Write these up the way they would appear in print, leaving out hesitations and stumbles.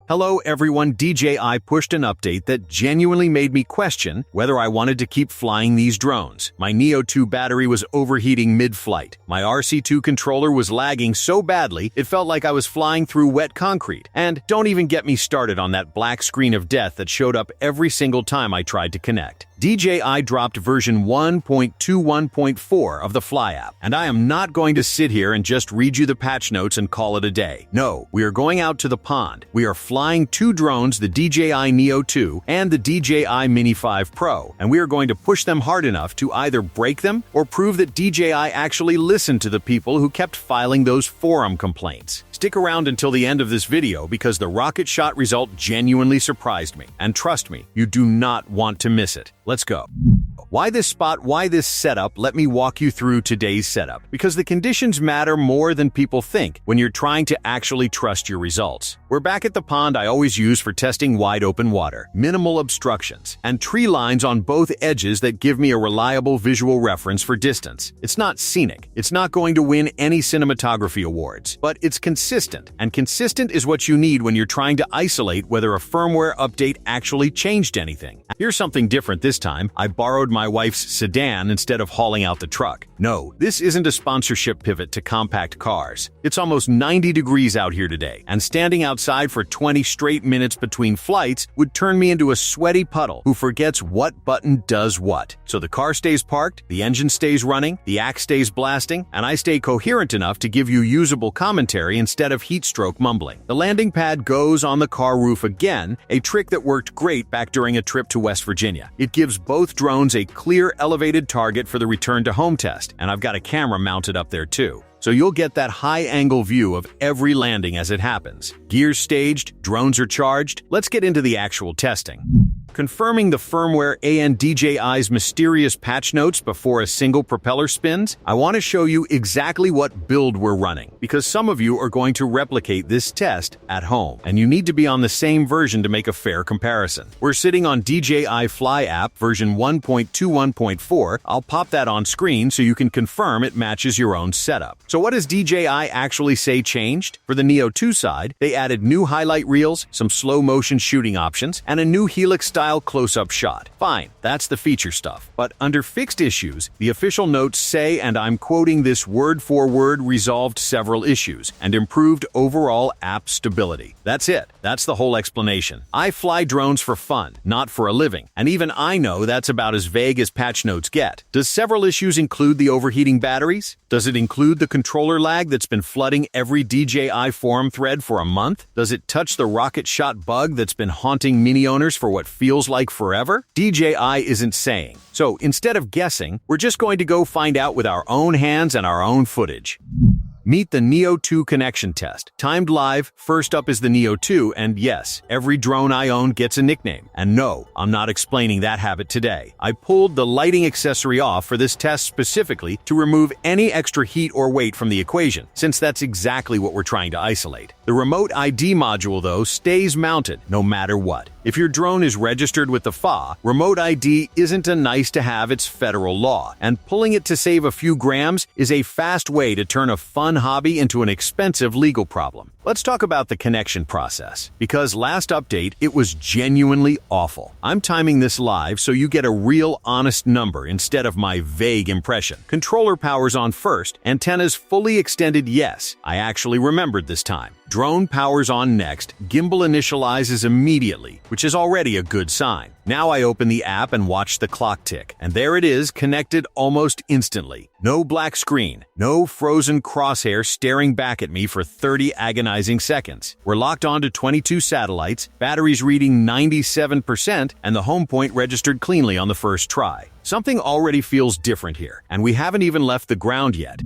Hello everyone, DJI pushed an update that genuinely made me question whether I wanted to keep flying these drones. My Neo2 battery was overheating mid-flight. My RC2 controller was lagging so badly it felt like I was flying through wet concrete. And don't even get me started on that black screen of death that showed up every single time I tried to connect. DJI dropped version 1.21.4 of the Fly App, and I am not going to sit here and just read you the patch notes and call it a day. No, we are going out to the pond. We are flying two drones, the DJI Neo2 and the DJI Mini 5 Pro, and we are going to push them hard enough to either break them or prove that DJI actually listened to the people who kept filing those forum complaints. Stick around until the end of this video because the rocket shot result genuinely surprised me. And trust me, you do not want to miss it. Let's go. Why this spot? Why this setup? Let me walk you through today's setup. Because the conditions matter more than people think when you're trying to actually trust your results. We're back at the pond I always use for testing wide open water, minimal obstructions, and tree lines on both edges that give me a reliable visual reference for distance. It's not scenic. It's not going to win any cinematography awards, but it's consistent. And consistent is what you need when you're trying to isolate whether a firmware update actually changed anything. Here's something different this time. I borrowed my wife's sedan instead of hauling out the truck. No, this isn't a sponsorship pivot to compact cars. It's almost 90 degrees out here today, and standing outside for 20 straight minutes between flights would turn me into a sweaty puddle who forgets what button does what. So the car stays parked, the engine stays running, the axe stays blasting, and I stay coherent enough to give you usable commentary instead of heat stroke mumbling. The landing pad goes on the car roof again, a trick that worked great back during a trip to West Virginia. It gives both drones a clear elevated target for the return to home test, and I've got a camera mounted up there too. So you'll get that high-angle view of every landing as it happens. Gears staged, drones are charged. Let's get into the actual testing. Confirming the firmware and DJI's mysterious patch notes before a single propeller spins, I want to show you exactly what build we're running, because some of you are going to replicate this test at home, and you need to be on the same version to make a fair comparison. We're sitting on DJI Fly App version 1.21.4. I'll pop that on screen so you can confirm it matches your own setup. So what does DJI actually say changed? For the Neo2 side, they added new highlight reels, some slow-motion shooting options, and a new Helix-style close-up shot. Fine, that's the feature stuff. But under fixed issues, the official notes say, and I'm quoting this word for word, resolved several issues and improved overall app stability. That's it. That's the whole explanation. I fly drones for fun, not for a living. And even I know that's about as vague as patch notes get. Does several issues include the overheating batteries? Does it include the controller lag that's been flooding every DJI forum thread for a month? Does it touch the rocket shot bug that's been haunting Mini owners for what feels like forever? DJI isn't saying. So instead of guessing, we're just going to go find out with our own hands and our own footage. Meet the Neo2 connection test. Timed live, first up is the Neo2, and yes, every drone I own gets a nickname. And no, I'm not explaining that habit today. I pulled the lighting accessory off for this test specifically to remove any extra heat or weight from the equation, since that's exactly what we're trying to isolate. The remote ID module, though, stays mounted no matter what. If your drone is registered with the FAA, remote ID isn't a nice-to-have, it's federal law, and pulling it to save a few grams is a fast way to turn a fun hobby into an expensive legal problem. Let's talk about the connection process, because last update, it was genuinely awful. I'm timing this live so you get a real honest number instead of my vague impression. Controller power's on first, antennas fully extended, yes, I actually remembered this time. Drone power's on next, gimbal initializes immediately, which is already a good sign. Now I open the app and watch the clock tick, and there it is, connected almost instantly. No black screen, no frozen crosshair staring back at me for 30 agonizing seconds. We're locked onto 22 satellites, batteries reading 97%, and the home point registered cleanly on the first try. Something already feels different here, and we haven't even left the ground yet.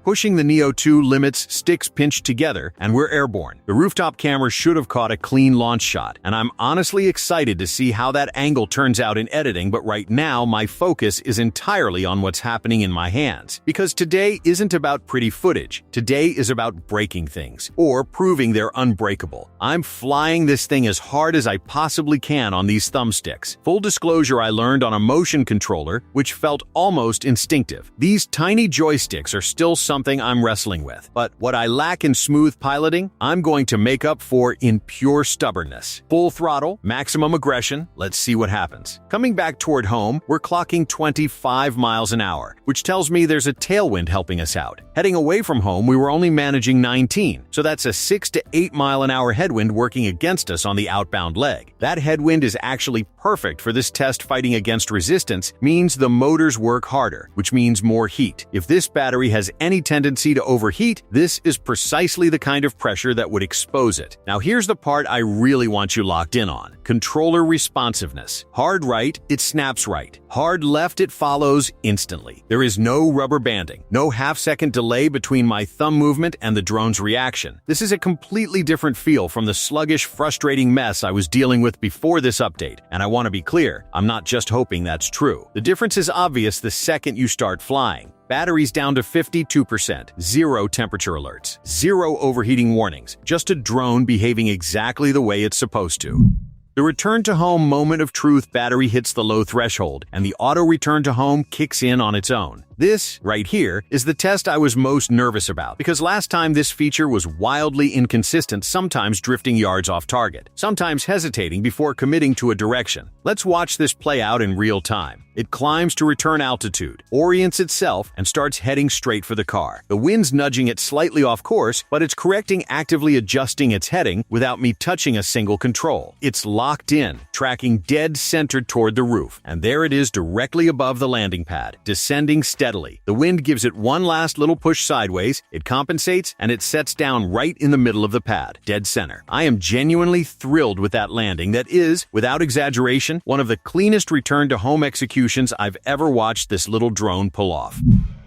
Pushing the Neo2 limits, sticks pinched together, and we're airborne. The rooftop camera should have caught a clean launch shot, and I'm honestly excited to see how that angle turns out in editing, but right now my focus is entirely on what's happening in my hands. Because today isn't about pretty footage. Today is about breaking things, or proving they're unbreakable. I'm flying this thing as hard as I possibly can on these thumbsticks. Full disclosure, I learned on a motion controller, which felt almost instinctive. These tiny joysticks are still something something I'm wrestling with. But what I lack in smooth piloting, I'm going to make up for in pure stubbornness. Full throttle, maximum aggression, let's see what happens. Coming back toward home, we're clocking 25 miles an hour, which tells me there's a tailwind helping us out. Heading away from home, we were only managing 19, so that's a 6 to 8 mile an hour headwind working against us on the outbound leg. That headwind is actually perfect for this test. Fighting against resistance means the motors work harder, which means more heat. If this battery has any tendency to overheat, this is precisely the kind of pressure that would expose it. Now here's the part I really want you locked in on. Controller responsiveness. Hard right, it snaps right. Hard left, it follows instantly. There is no rubber banding, no half-second delay between my thumb movement and the drone's reaction. This is a completely different feel from the sluggish, frustrating mess I was dealing with before this update. And I want to be clear, I'm not just hoping that's true. The difference is obvious the second you start flying. Batteries down to 52%, 0 temperature alerts, 0 overheating warnings, just a drone behaving exactly the way it's supposed to. The return to home moment of truth battery hits the low threshold, and the auto return to home kicks in on its own. This, right here, is the test I was most nervous about, because last time this feature was wildly inconsistent, sometimes drifting yards off target, sometimes hesitating before committing to a direction. Let's watch this play out in real time. It climbs to return altitude, orients itself, and starts heading straight for the car. The wind's nudging it slightly off course, but it's correcting, actively adjusting its heading without me touching a single control. It's locked in, tracking dead centered toward the roof, and there it is directly above the landing pad, descending steadily. The wind gives it one last little push sideways, it compensates, and it sets down right in the middle of the pad, dead center. I am genuinely thrilled with that landing. That is, without exaggeration, one of the cleanest return-to-home executions I've ever watched this little drone pull off.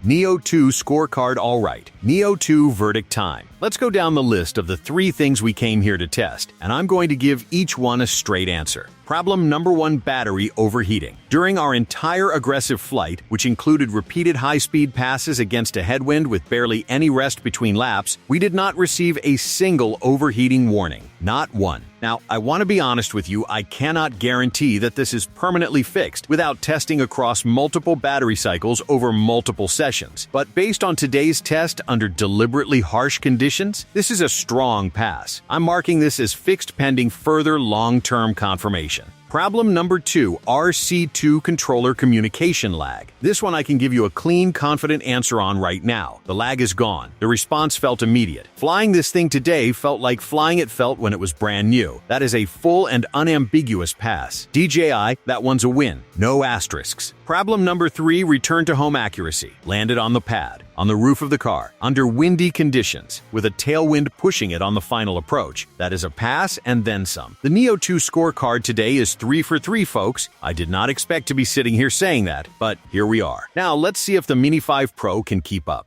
Neo2 scorecard all right. Neo2 verdict time. Let's go down the list of the 3 things we came here to test, and I'm going to give each one a straight answer. Problem number 1, battery overheating. During our entire aggressive flight, which included repeated high-speed passes against a headwind with barely any rest between laps, we did not receive a single overheating warning. Not one. Now, I want to be honest with you, I cannot guarantee that this is permanently fixed without testing across multiple battery cycles over multiple sessions. But based on today's test under deliberately harsh conditions, this is a strong pass. I'm marking this as fixed pending further long-term confirmation. Problem number 2, RC2 controller communication lag. This one I can give you a clean, confident answer on right now. The lag is gone. The response felt immediate. Flying this thing today felt like flying it felt when it was brand new. That is a full and unambiguous pass. DJI, that one's a win. No asterisks. Problem number 3, return to home accuracy. Landed on the pad, on the roof of the car, under windy conditions, with a tailwind pushing it on the final approach. That is a pass and then some. The Neo2 scorecard today is 3 for 3, folks. I did not expect to be sitting here saying that, but here we are. Now let's see if the Mini 5 Pro can keep up.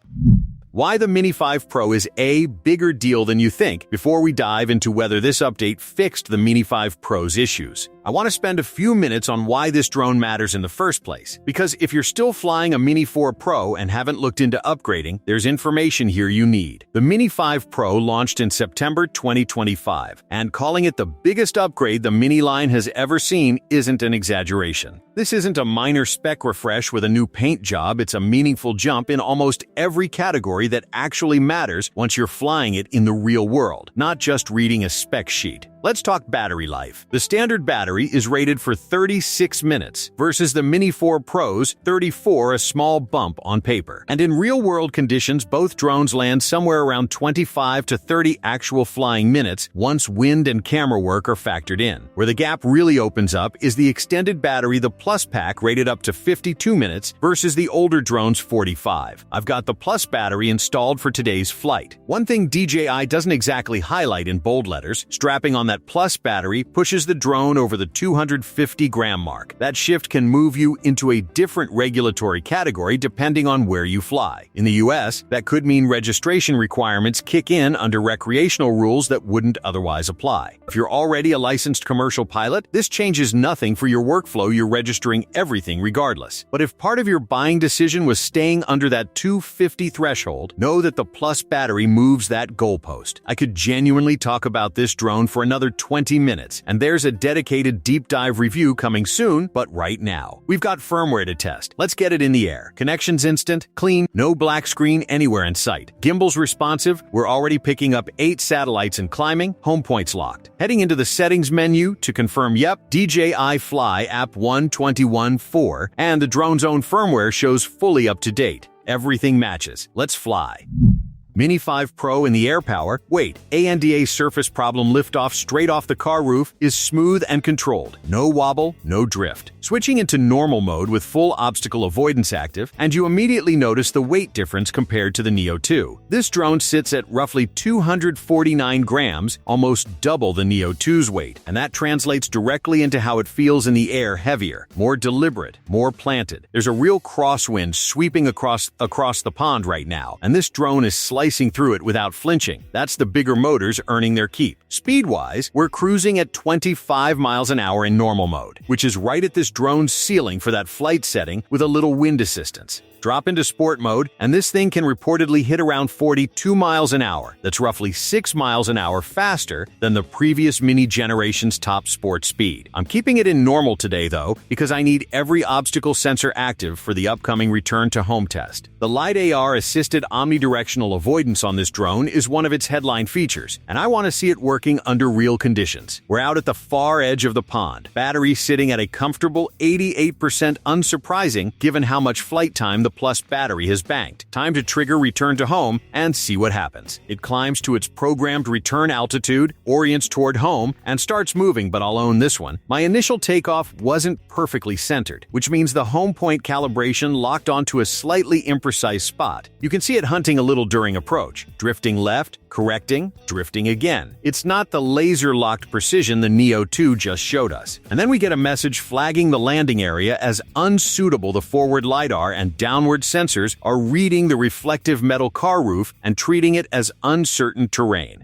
Why the Mini 5 Pro is a bigger deal than you think before we dive into whether this update fixed the Mini 5 Pro's issues. I want to spend a few minutes on why this drone matters in the first place, because if you're still flying a Mini 4 Pro and haven't looked into upgrading, there's information here you need. The Mini 5 Pro launched in September 2025, and calling it the biggest upgrade the Mini line has ever seen isn't an exaggeration. This isn't a minor spec refresh with a new paint job, it's a meaningful jump in almost every category that actually matters once you're flying it in the real world, not just reading a spec sheet. Let's talk battery life. The standard battery is rated for 36 minutes versus the Mini 4 Pro's 34, a small bump on paper. And in real-world conditions, both drones land somewhere around 25 to 30 actual flying minutes once wind and camera work are factored in. Where the gap really opens up is the extended battery, the Plus Pack, rated up to 52 minutes versus the older drone's 45. I've got the Plus battery installed for today's flight. One thing DJI doesn't exactly highlight in bold letters, strapping on that Plus battery pushes the drone over the 250-gram mark. That shift can move you into a different regulatory category depending on where you fly. In the US, that could mean registration requirements kick in under recreational rules that wouldn't otherwise apply. If you're already a licensed commercial pilot, this changes nothing for your workflow. You're registering everything regardless. But if part of your buying decision was staying under that 250 threshold, know that the Plus battery moves that goalpost. I could genuinely talk about this drone for another another 20 minutes, and there's a dedicated deep dive review coming soon, but right now. We've got firmware to test. Let's get it in the air. Connection's instant, clean, no black screen anywhere in sight. Gimbal's responsive, we're already picking up 8 satellites and climbing, home point's locked. Heading into the settings menu to confirm yep, DJI Fly App 121.4, and the drone's own firmware shows fully up to date. Everything matches. Let's fly. Mini 5 Pro in the air power. Wait, ANDA surface problem liftoff straight off the car roof is smooth and controlled. No wobble, no drift. Switching into normal mode with full obstacle avoidance active, and you immediately notice the weight difference compared to the Neo2. This drone sits at roughly 249 grams, almost double the Neo2's weight, and that translates directly into how it feels in the air heavier, more deliberate, more planted. There's a real crosswind sweeping across the pond right now, and this drone is slicing through it without flinching. That's the bigger motors earning their keep. Speed-wise, we're cruising at 25 miles an hour in normal mode, which is right at this drone's ceiling for that flight setting with a little wind assistance. Drop into sport mode, and this thing can reportedly hit around 42 miles an hour. That's roughly 6 miles an hour faster than the previous mini generation's top sport speed. I'm keeping it in normal today, though, because I need every obstacle sensor active for the upcoming return to home test. The LiDAR assisted omnidirectional avoidance on this drone is one of its headline features, and I want to see it working under real conditions. We're out at the far edge of the pond, battery sitting at a comfortable 88%, unsurprising given how much flight time the Plus battery has banked. Time to trigger return to home and see what happens. It climbs to its programmed return altitude, orients toward home, and starts moving, but I'll own this one. My initial takeoff wasn't perfectly centered, which means the home point calibration locked onto a slightly imprecise spot. You can see it hunting a little during approach, drifting left, correcting, drifting again. It's not the laser-locked precision the Neo2 just showed us. And then we get a message flagging the landing area as unsuitable. The forward LiDAR and downward sensors are reading the reflective metal car roof and treating it as uncertain terrain.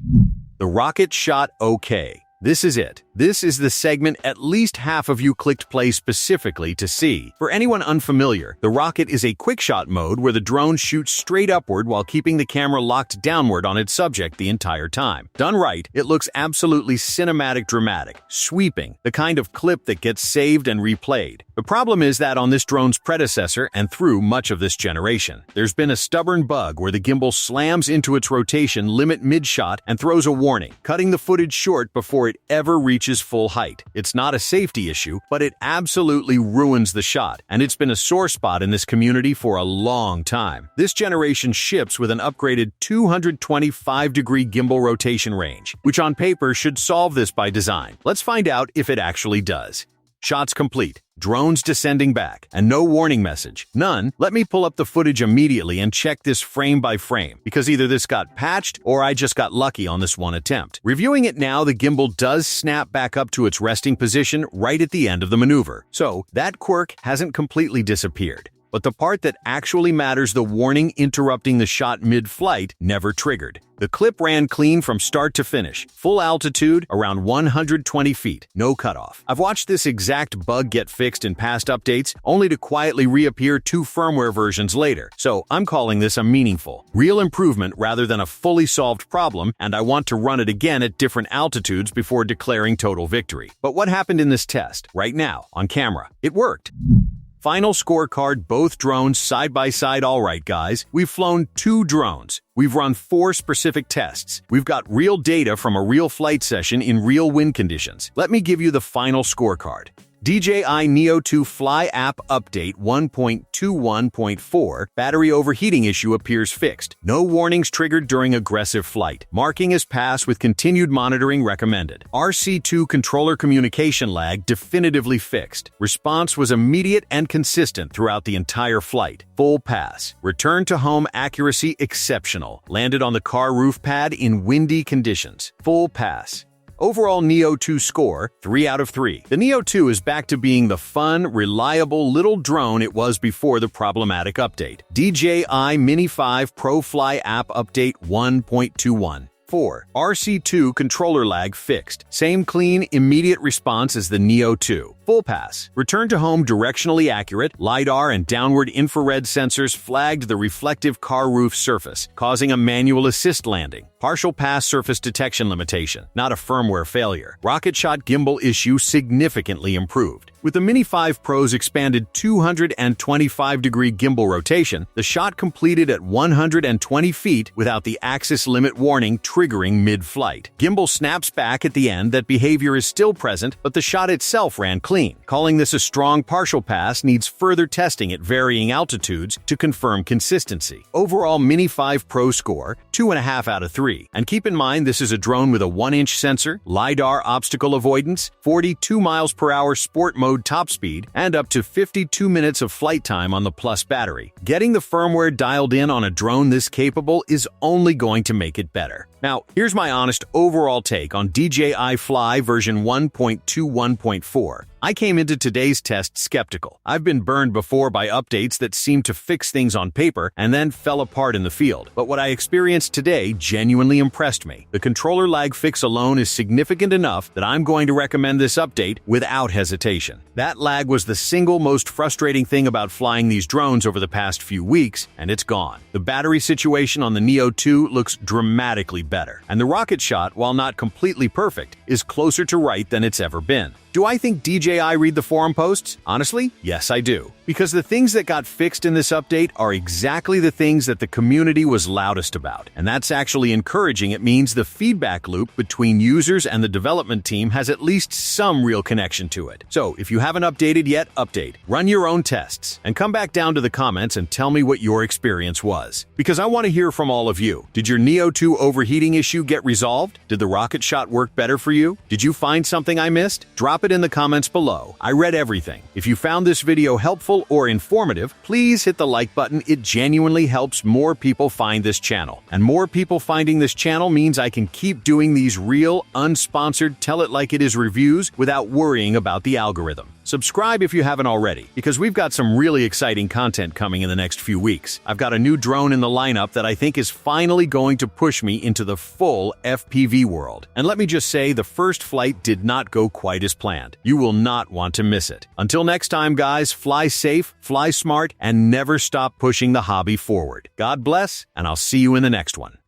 The rocket shot okay. This is it. This is the segment at least half of you clicked play specifically to see. For anyone unfamiliar, the rocket is a QuickShot mode where the drone shoots straight upward while keeping the camera locked downward on its subject the entire time. Done right, it looks absolutely cinematic dramatic, sweeping, the kind of clip that gets saved and replayed. The problem is that on this drone's predecessor and through much of this generation, there's been a stubborn bug where the gimbal slams into its rotation limit mid-shot and throws a warning, cutting the footage short before it ever reaches full height. It's not a safety issue, but it absolutely ruins the shot, and it's been a sore spot in this community for a long time. This generation ships with an upgraded 225-degree gimbal rotation range, which on paper should solve this by design. Let's find out if it actually does. Shots complete. Drones descending back, and no warning message. None. Let me pull up the footage immediately and check this frame by frame, because either this got patched or I just got lucky on this one attempt. Reviewing it now, the gimbal does snap back up to its resting position right at the end of the maneuver. So, that quirk hasn't completely disappeared. But the part that actually matters, the warning interrupting the shot mid-flight, never triggered. The clip ran clean from start to finish, full altitude, around 120 feet, no cutoff. I've watched this exact bug get fixed in past updates, only to quietly reappear 2 firmware versions later, so I'm calling this a meaningful, real improvement rather than a fully solved problem, and I want to run it again at different altitudes before declaring total victory. But what happened in this test, right now, on camera? It worked. Final scorecard, both drones side by side. All right, guys, we've flown 2 drones. We've run 4 specific tests. We've got real data from a real flight session in real wind conditions. Let me give you the final scorecard. DJI Neo2 Fly App Update 1.21.4 Battery overheating issue appears fixed. No warnings triggered during aggressive flight. Marking as pass with continued monitoring recommended. RC2 controller communication lag definitively fixed. Response was immediate and consistent throughout the entire flight. Full pass. Return to home accuracy exceptional. Landed on the car roof pad in windy conditions. Full pass. Overall Neo2 score, 3 out of 3. The Neo2 is back to being the fun, reliable little drone it was before the problematic update. DJI Mini 5 Pro Fly App Update 1.21. 4. RC2 controller lag fixed. Same clean, immediate response as the Neo2. full pass. Return to home directionally accurate, LiDAR and downward infrared sensors flagged the reflective car roof surface, causing a manual assist landing. Partial pass surface detection limitation, not a firmware failure. RocketShot gimbal issue significantly improved. With the Mini 5 Pro's expanded 225-degree gimbal rotation, the shot completed at 120 feet without the axis limit warning triggering mid-flight. Gimbal snaps back at the end. That behavior is still present, but the shot itself ran clean. Calling this a strong partial pass needs further testing at varying altitudes to confirm consistency. Overall Mini 5 Pro score, 2.5 out of 3. And keep in mind this is a drone with a 1-inch sensor, LiDAR obstacle avoidance, 42 miles per hour sport mode top speed, and up to 52 minutes of flight time on the Plus battery. Getting the firmware dialed in on a drone this capable is only going to make it better. Now, here's my honest overall take on DJI Fly version 1.21.4. I came into today's test skeptical. I've been burned before by updates that seemed to fix things on paper and then fell apart in the field. But what I experienced today genuinely impressed me. The controller lag fix alone is significant enough that I'm going to recommend this update without hesitation. That lag was the single most frustrating thing about flying these drones over the past few weeks, and it's gone. The battery situation on the Neo2 looks dramatically better, and the RocketShot, while not completely perfect, is closer to right than it's ever been. Do I think DJI read the forum posts? Honestly, yes I do. Because the things that got fixed in this update are exactly the things that the community was loudest about. And that's actually encouraging. It means the feedback loop between users and the development team has at least some real connection to it. So if you haven't updated yet, update. Run your own tests. And come back down to the comments and tell me what your experience was. Because I want to hear from all of you. Did your Neo2 overheating issue get resolved? Did the RocketShot work better for you? Did you find something I missed? Drop it in the comments below. I read everything. If you found this video helpful or informative, please hit the like button. It genuinely helps more people find this channel. And more people finding this channel means I can keep doing these real, unsponsored, tell it like it is reviews without worrying about the algorithm. Subscribe if you haven't already, because we've got some really exciting content coming in the next few weeks. I've got a new drone in the lineup that I think is finally going to push me into the full FPV world. And let me just say, the first flight did not go quite as planned. You will not want to miss it. Until next time, guys, fly safe, fly smart, and never stop pushing the hobby forward. God bless, and I'll see you in the next one.